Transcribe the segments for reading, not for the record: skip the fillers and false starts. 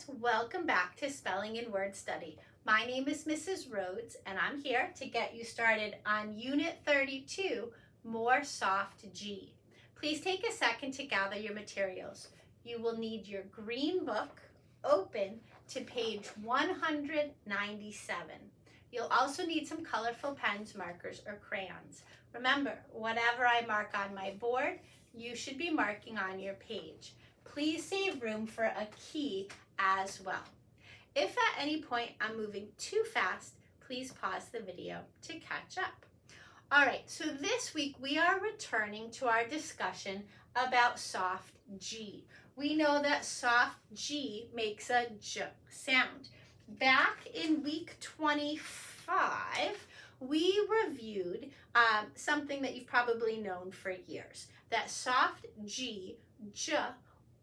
welcome back to Spelling and Word Study. My name is Mrs. Rhoades and I'm here to get you started on Unit 32, More Soft G. Please take a second to gather your materials. You will need your green book open to page 197. You'll also need some colorful pens, markers, or crayons. Remember, whatever I mark on my board, you should be marking on your page. Please save room for a key as well. If at any point I'm moving too fast, please pause the video to catch up. All right, so this week we are returning to our discussion about soft G. We know that soft G makes a J sound. Back in week 25, we reviewed something that you've probably known for years, that soft G, J,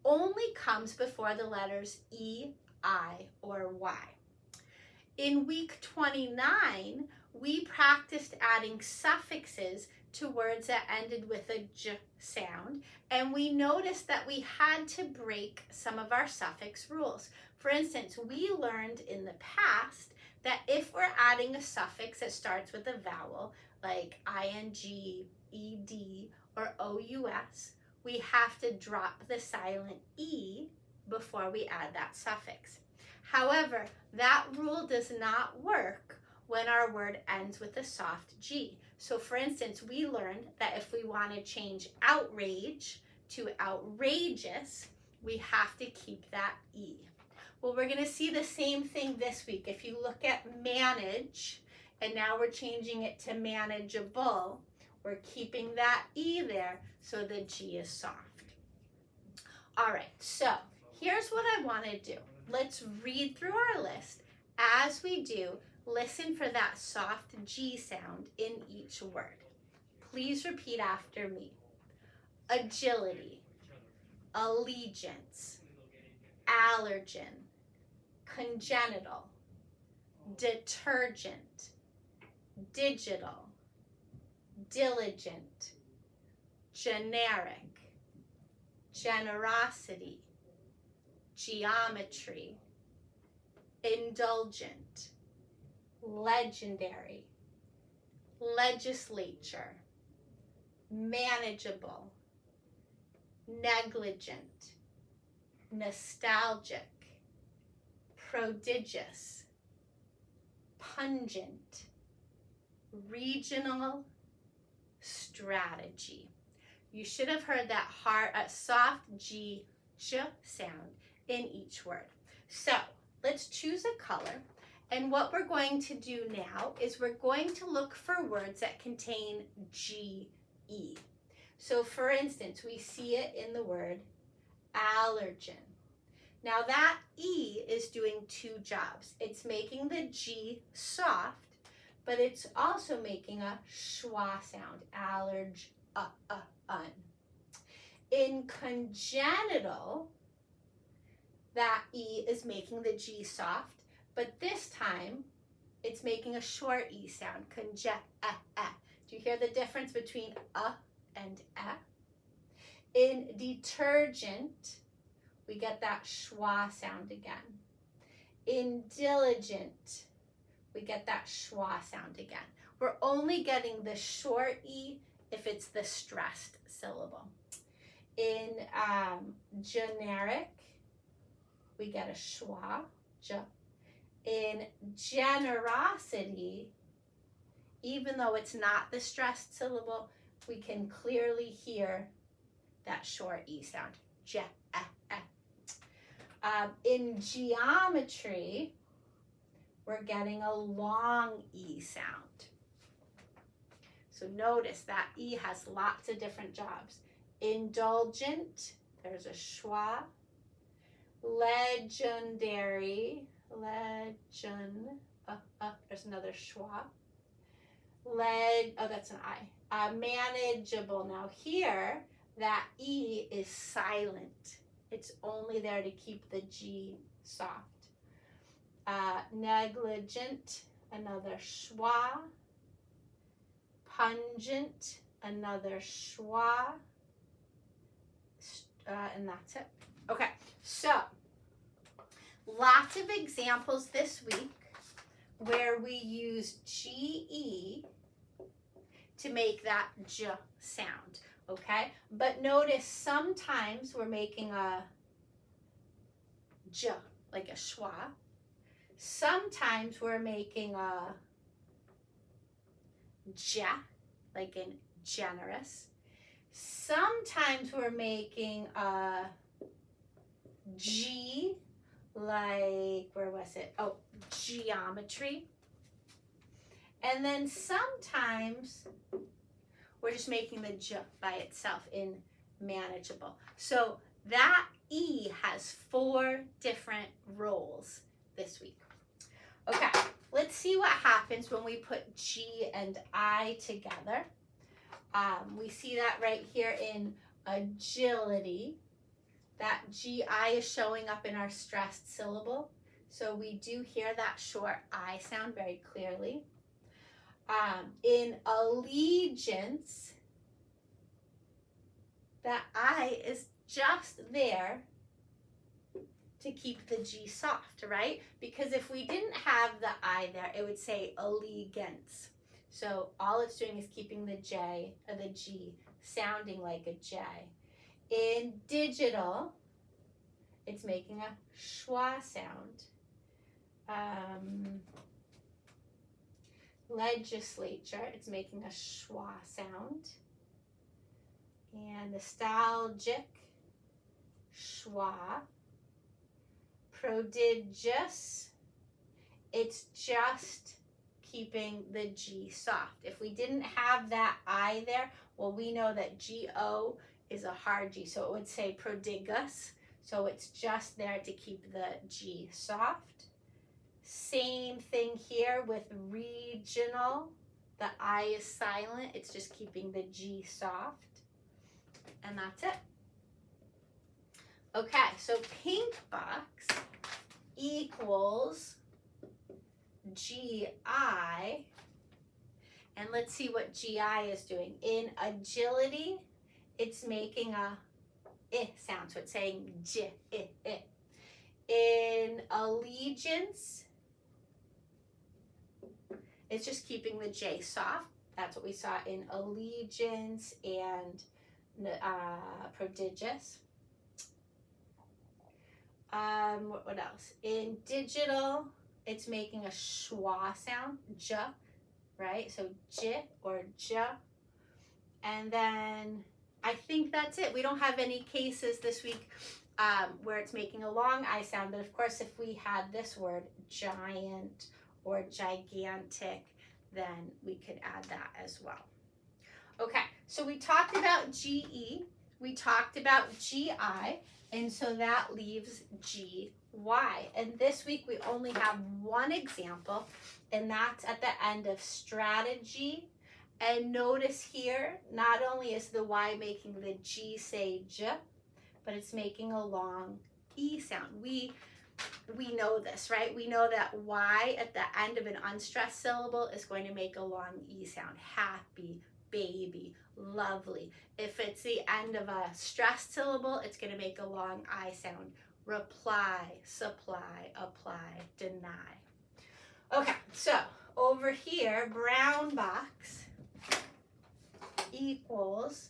only comes before the letters E, I, or Y. In week 29, we practiced adding suffixes to words that ended with a J sound, and we noticed that we had to break some of our suffix rules. For instance, we learned in the past that if we're adding a suffix that starts with a vowel, like ing, ed, or ous, we have to drop the silent E before we add that suffix. However, that rule does not work when our word ends with a soft G. So for instance, we learned that if we want to change outrage to outrageous, we have to keep that E. Well, we're going to see the same thing this week. If you look at manage, and now we're changing it to manageable, we're keeping that E there, so the G is soft. All right, so here's what I want to do. Let's read through our list. As we do, listen for that soft G sound in each word. Please repeat after me. Agility, allegiance, allergen, congenital, detergent, digital, diligent, generic, generosity, geometry, indulgent, legendary, legislature, manageable, negligent, nostalgic, prodigious, pungent, regional, strategy. You should have heard that soft G, J sound in each word. So let's choose a color. And what we're going to do now is we're going to look for words that contain G-E. So for instance, we see it in the word allergen. Now that E is doing two jobs. It's making the G soft, but it's also making a schwa sound, un. In congenital, that E is making the G soft, but this time it's making a short E sound, Do you hear the difference between and In detergent, we get that schwa sound again. In diligent, we get that schwa sound again. We're only getting the short E if it's the stressed syllable. In generic, we get a schwa, j. In generosity, even though it's not the stressed syllable, we can clearly hear that short E sound, j. In geometry, we're getting a long E sound. So notice that E has lots of different jobs. Indulgent, there's a schwa. Legendary, there's another schwa. That's an I. Manageable, now here, that E is silent. It's only there to keep the G soft. Negligent, another schwa. Pungent, another schwa. And that's it. Okay, so lots of examples this week where we use GE to make that J sound, okay? But notice sometimes we're making a J, like a schwa. Sometimes we're making a J, like in generous. Sometimes we're making a G, like, where was it? Oh, geometry. And then sometimes we're just making the J by itself in manageable. So that E has 4 different roles this week. Okay, let's see what happens when we put G and I together. We see that right here in agility. That GI is showing up in our stressed syllable. So we do hear that short I sound very clearly. In allegiance, that I is just there to keep the G soft, right? Because if we didn't have the I there, it would say allegiance. So all it's doing is keeping the J or the G sounding like a J. In digital, it's making a schwa sound. Legislature, it's making a schwa sound. And nostalgic, schwa. Prodigious, it's just keeping the G soft. If we didn't have that I there, well, we know that G-O is a hard G, so it would say prodigious. So it's just there to keep the G soft. Same thing here with regional. The I is silent. It's just keeping the G soft. And that's it. Okay, so pink box equals GI. And let's see what GI is doing. In agility, it's making a I sound. So it's saying J, I. In allegiance, it's just keeping the J soft. That's what we saw in allegiance and prodigious. What else? In digital, it's making a schwa sound, J, right? So J or J. And then I think that's it. We don't have any cases this week where it's making a long I sound, but of course if we had this word, giant or gigantic, then we could add that as well. Okay, so we talked about GE, we talked about GI, and so that leaves GY. And this week we only have one example, and that's at the end of strategy. And notice here, not only is the Y making the G say J, but it's making a long E sound. We know this, right? We know that Y at the end of an unstressed syllable is going to make a long E sound. Happy, baby, lovely. If it's the end of a stressed syllable, it's going to make a long I sound. Reply, supply, apply, deny. Okay, so over here, brown box equals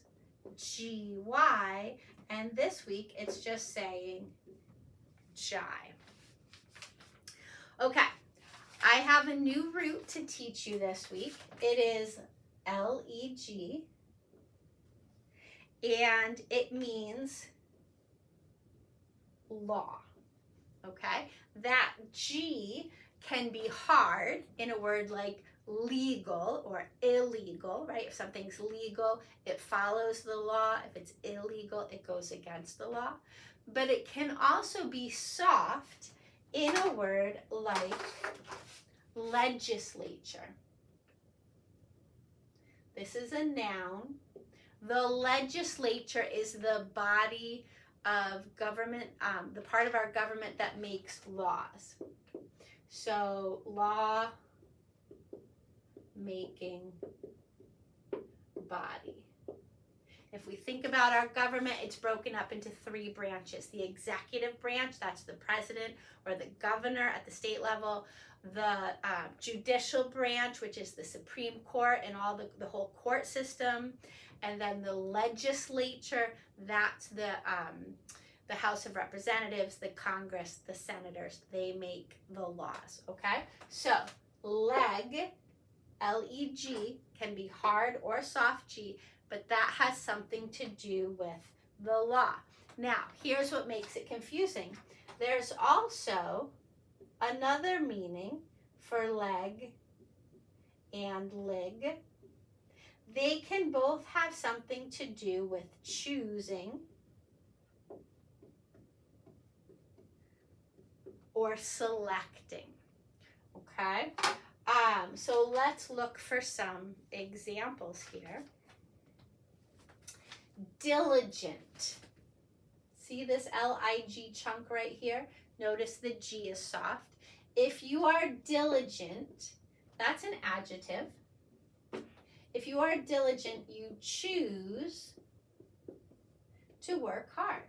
GY, and this week it's just saying J. Okay, I have a new root to teach you this week. It is LEG, and it means law, okay? That G can be hard in a word like legal or illegal, right? If something's legal, it follows the law. If it's illegal, it goes against the law. But it can also be soft in a word like legislature. This is a noun. The legislature is the body of government, the part of our government that makes laws. So law making body. If we think about our government, it's broken up into 3 branches. The executive branch, that's the president or the governor at the state level. The judicial branch, which is the Supreme Court and all the whole court system. And then the legislature, that's the House of Representatives, the Congress, the senators. They make the laws, okay? So leg, L-E-G, can be hard or soft G, but that has something to do with the law. Now, here's what makes it confusing. There's also another meaning for leg and lig. They can both have something to do with choosing or selecting, okay? So let's look for some examples here. Diligent. See this L-I-G chunk right here? Notice the G is soft. If you are diligent, that's an adjective. If you are diligent, you choose to work hard.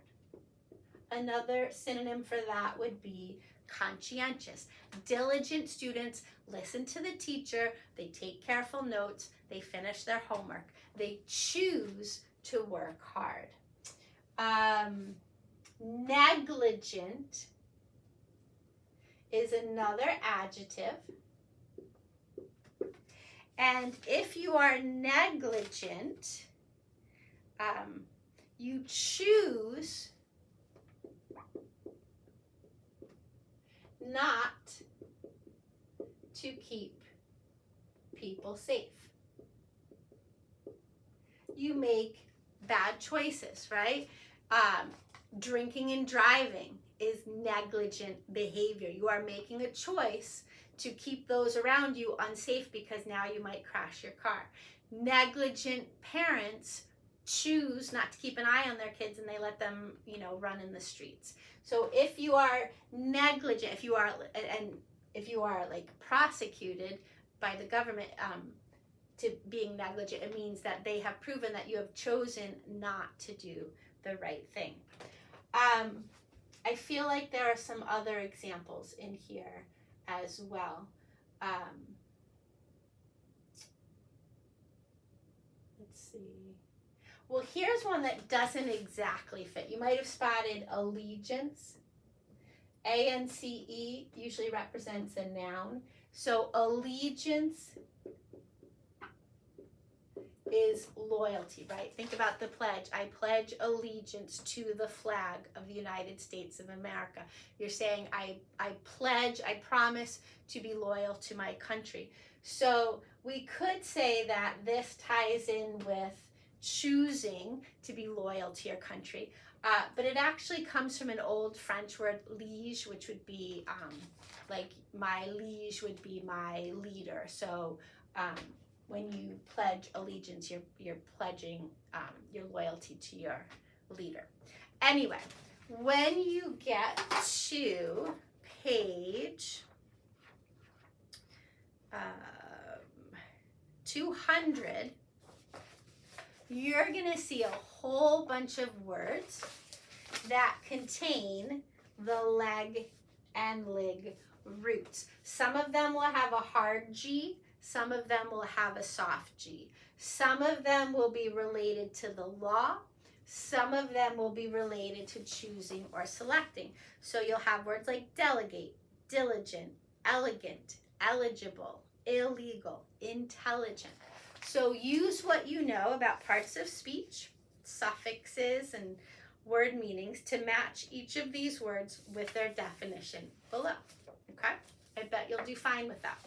Another synonym for that would be conscientious. Diligent students listen to the teacher, they take careful notes, they finish their homework, they choose to work hard. Negligent is another adjective. And if you are negligent, you choose not to keep people safe. You make bad choices, right? Drinking and driving is negligent behavior. You are making a choice to keep those around you unsafe because now you might crash your car. Negligent parents choose not to keep an eye on their kids and they let them, run in the streets. So if you are negligent, if you are like prosecuted by the government to being negligent, it means that they have proven that you have chosen not to do the right thing. I feel like there are some other examples in here as well. Let's see. Well, here's one that doesn't exactly fit. You might have spotted allegiance. A-N-C-E usually represents a noun. So allegiance is loyalty, right? Think about the pledge. I pledge allegiance to the flag of the United States of America. You're saying I pledge, I promise to be loyal to my country. So we could say that this ties in with choosing to be loyal to your country, but it actually comes from an old French word liege, which would be like my liege would be my leader. So when you pledge allegiance, you're pledging your loyalty to your leader. Anyway, when you get to page 200, you're going to see a whole bunch of words that contain the leg and lig roots. Some of them will have a hard G. Some of them will have a soft G. Some of them will be related to the law. Some of them will be related to choosing or selecting. So you'll have words like delegate, diligent, elegant, eligible, illegal, intelligent. So use what you know about parts of speech, suffixes, and word meanings to match each of these words with their definition below. Okay? I bet you'll do fine with that.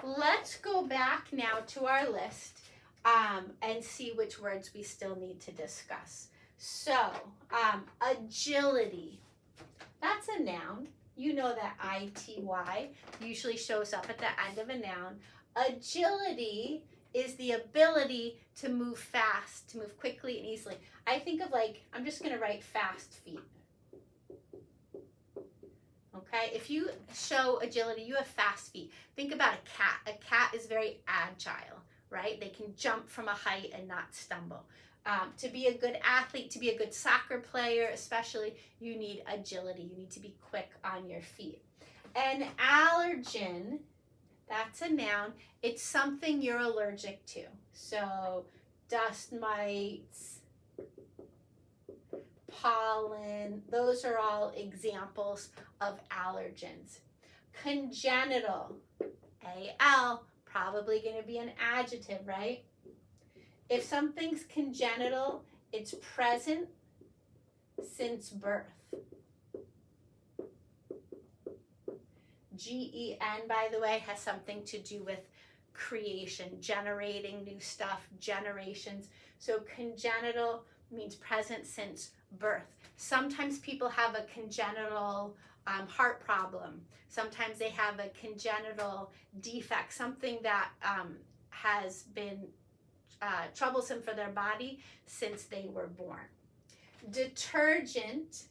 Let's go back now to our list and see which words we still need to discuss. So, agility, that's a noun. You know that I-T-Y usually shows up at the end of a noun. Agility is the ability to move fast, to move quickly and easily. I think of I'm just going to write fast feet. Okay, if you show agility, you have fast feet. Think about a cat. A cat is very agile, right? They can jump from a height and not stumble. To be a good athlete, to be a good soccer player especially, you need agility. You need to be quick on your feet. An allergen, that's a noun. It's something you're allergic to. So dust mites, pollen, those are all examples of allergens. Congenital, AL, probably going to be an adjective, right? If something's congenital, it's present since birth. GEN, by the way, has something to do with creation, generating new stuff, generations. So congenital means present since birth. Sometimes people have a congenital heart problem. Sometimes they have a congenital defect, something that has been troublesome for their body since they were born. Detergent,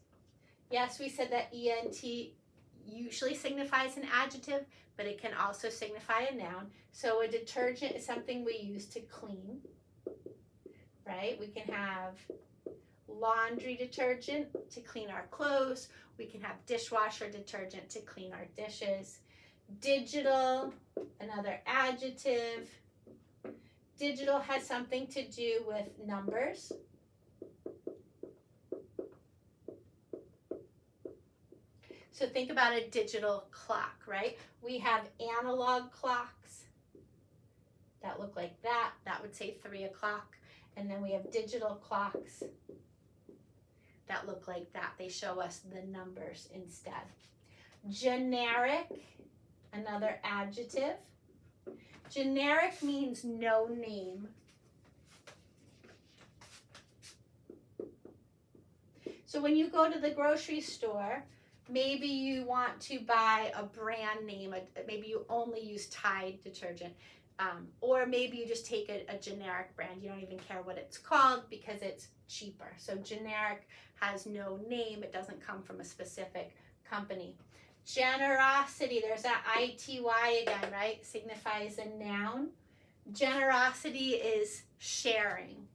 yes, we said that ENT usually signifies an adjective, but it can also signify a noun. So a detergent is something we use to clean, right? We can have laundry detergent to clean our clothes. We can have dishwasher detergent to clean our dishes. Digital, another adjective. Digital has something to do with numbers. So think about a digital clock, right? We have analog clocks that look like that. That would say 3 o'clock. And then we have digital clocks that look like that. They show us the numbers instead. Generic, another adjective. Generic means no name. So when you go to the grocery store, maybe you want to buy a brand name, maybe you only use Tide detergent, or maybe you just take a generic brand. You don't even care what it's called because it's cheaper. So generic has no name. It doesn't come from a specific company. Generosity, there's that ITY again, right? Signifies a noun. Generosity is sharing.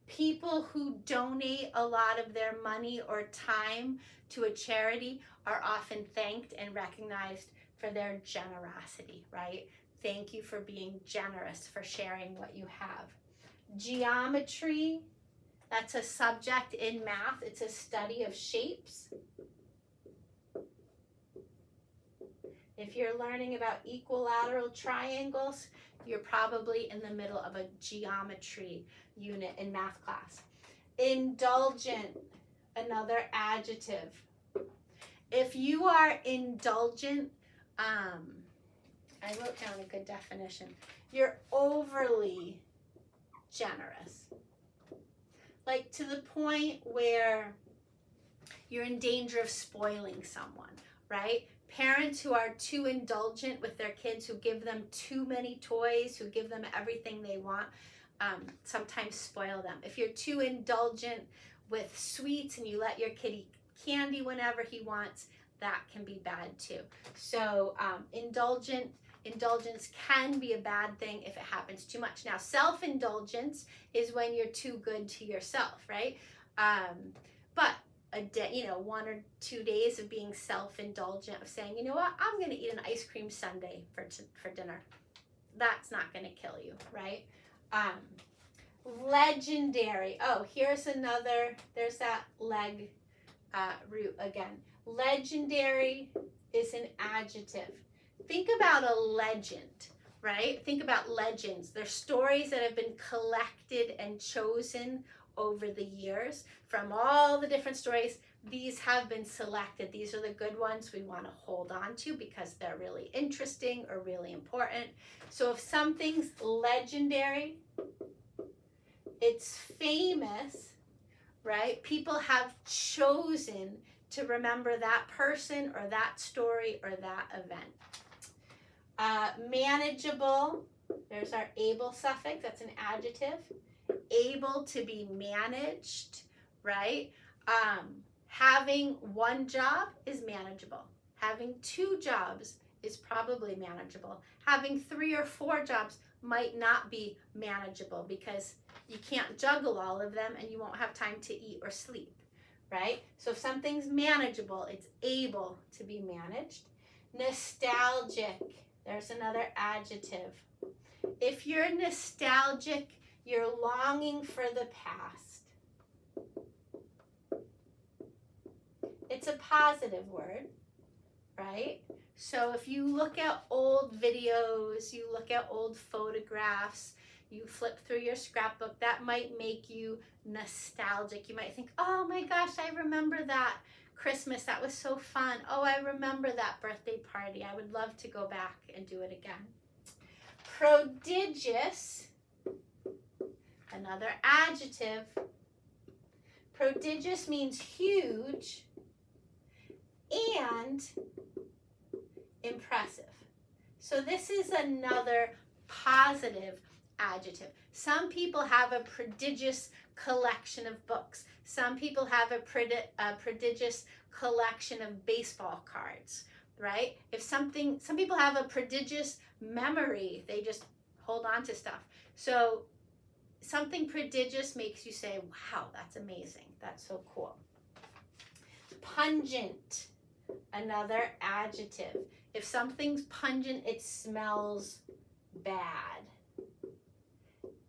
People who donate a lot of their money or time to a charity are often thanked and recognized for their generosity, right? Thank you for being generous, for sharing what you have. Geometry, that's a subject in math. It's a study of shapes. If you're learning about equilateral triangles, you're probably in the middle of a geometry unit in math class. Indulgent, another adjective. If you are indulgent, I wrote down a good definition. You're overly generous. Like to the point where you're in danger of spoiling someone, right? Parents who are too indulgent with their kids, who give them too many toys, who give them everything they want, sometimes spoil them. If you're too indulgent with sweets and you let your kid eat candy whenever he wants, that can be bad too. So indulgence can be a bad thing if it happens too much. Now, self-indulgence is when you're too good to yourself, right? But a day, 1 or 2 days of being self-indulgent, of saying, you know what, I'm going to eat an ice cream sundae for dinner. That's not going to kill you, right? Legendary. Oh, here's another, there's that leg root again. Legendary is an adjective. Think about a legend, right? Think about legends. They're stories that have been collected and chosen over the years from all the different stories. These have been selected. These are the good ones we want to hold on to because they're really interesting or really important. So if something's legendary, it's famous, right? People have chosen to remember that person or that story or that event. Manageable, there's our able suffix, that's an adjective. Able to be managed, right? Having one job is manageable. Having 2 jobs is probably manageable. Having 3 or 4 jobs might not be manageable because you can't juggle all of them and you won't have time to eat or sleep, right? So if something's manageable, it's able to be managed. Nostalgic, there's another adjective. If you're nostalgic, you're longing for the past. It's a positive word, right? So if you look at old videos, you look at old photographs, you flip through your scrapbook, that might make you nostalgic. You might think, oh my gosh, I remember that Christmas, that was so fun. Oh, I remember that birthday party. I would love to go back and do it again. Prodigious, another adjective. Prodigious means huge and impressive. So this is another positive adjective. Some people have a prodigious collection of books. Some people have a prodigious collection of baseball cards, right? Some people have a prodigious memory. They just hold on to stuff. So something prodigious makes you say, wow, that's amazing. That's so cool. Pungent, another adjective. If something's pungent, it smells bad.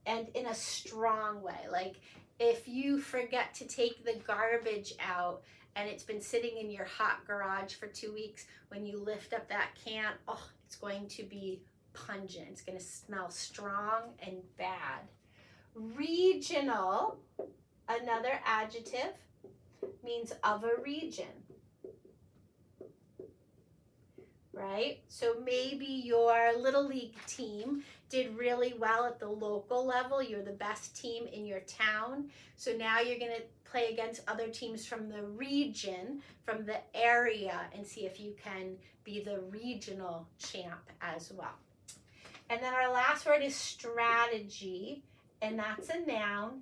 And in a strong way. Like if you forget to take the garbage out and it's been sitting in your hot garage for 2 weeks, when you lift up that can, oh, it's going to be pungent. It's going to smell strong and bad. Regional, another adjective, means of a region. Right? So maybe your Little League team did really well at the local level. You're the best team in your town. So now you're going to play against other teams from the region, from the area, and see if you can be the regional champ as well. And then our last word is strategy, and that's a noun.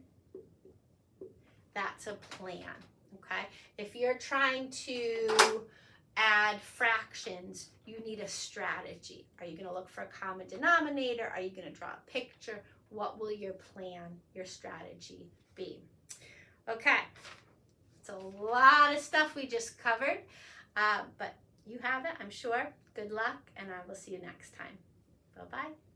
That's a plan, okay? If you're trying to add fractions, you need a strategy. Are you going to look for a common denominator? Are you going to draw a picture? What will your plan, your strategy be? Okay, it's a lot of stuff we just covered, but you have it, I'm sure. Good luck, and I will see you next time. Bye-bye.